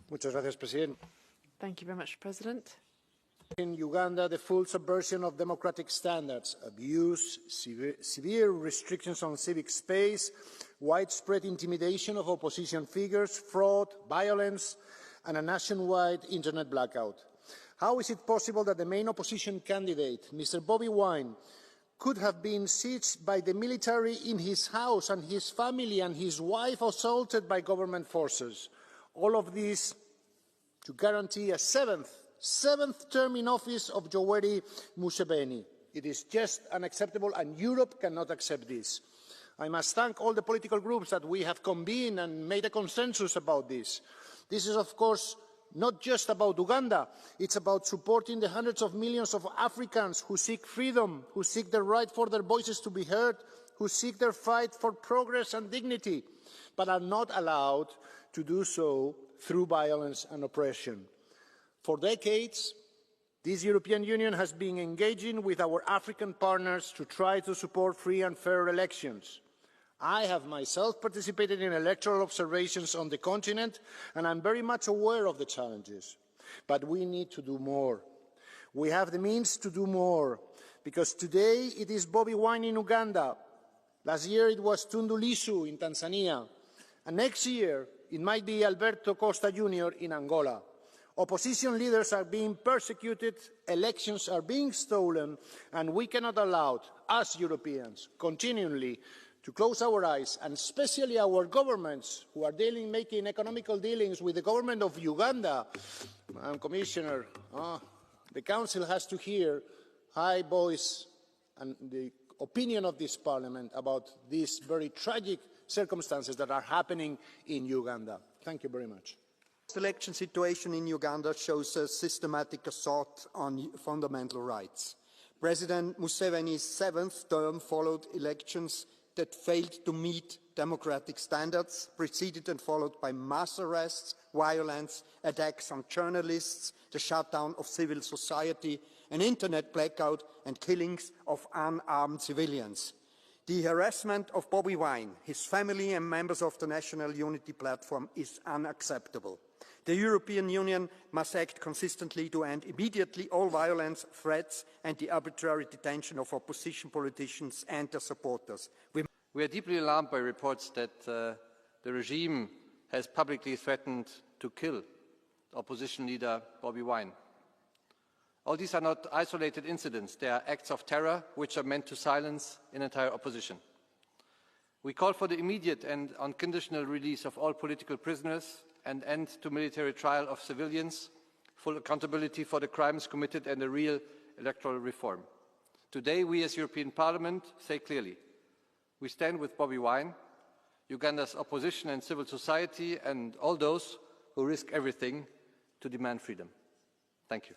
Muchas gracias, President. Thank you very much, President. In Uganda, the full subversion of democratic standards, abuse, severe restrictions on civic space, widespread intimidation of opposition figures, fraud, violence, and a nationwide internet blackout. How is it possible that the main opposition candidate, Mr. Bobi Wine, could have been sieged by the military in his house and his family and his wife assaulted by government forces? All of this to guarantee a seventh term in office of Yoweri Museveni. It is just unacceptable, and Europe cannot accept this. I must thank all the political groups that we have convened and made a consensus about this. This is, of course, not just about Uganda. It's about supporting the hundreds of millions of Africans who seek freedom, who seek the right for their voices to be heard, who seek their fight for progress and dignity, but are not allowed to do so through violence and oppression. For decades, this European Union has been engaging with our African partners to try to support free and fair elections. I have myself participated in electoral observations on the continent, and I'm very much aware of the challenges. But we need to do more. We have the means to do more, because today it is Bobi Wine in Uganda. Last year it was Tundu Lissu in Tanzania. And next year it might be Alberto Costa Jr. in Angola. Opposition leaders are being persecuted, elections are being stolen, and we cannot allow, as Europeans, continually to close our eyes, and especially our governments who are making economical dealings with the government of Uganda. Commissioner, the Council has to hear high voice and the opinion of this Parliament about these very tragic circumstances that are happening in Uganda. Thank you very much. The election situation in Uganda shows a systematic assault on fundamental rights. President Museveni's seventh term followed elections that failed to meet democratic standards, preceded and followed by mass arrests, violence, attacks on journalists, the shutdown of civil society, an internet blackout, and killings of unarmed civilians. The harassment of Bobi Wine, his family and members of the National Unity Platform is unacceptable. The European Union must act consistently to end immediately all violence, threats and the arbitrary detention of opposition politicians and their supporters. We are deeply alarmed by reports that the regime has publicly threatened to kill opposition leader Bobi Wine. All these are not isolated incidents. They are acts of terror which are meant to silence an entire opposition. We call for the immediate and unconditional release of all political prisoners, an end to military trial of civilians, full accountability for the crimes committed, and a real electoral reform. Today, we as European Parliament say clearly, we stand with Bobi Wine, Uganda's opposition and civil society, and all those who risk everything to demand freedom. Thank you.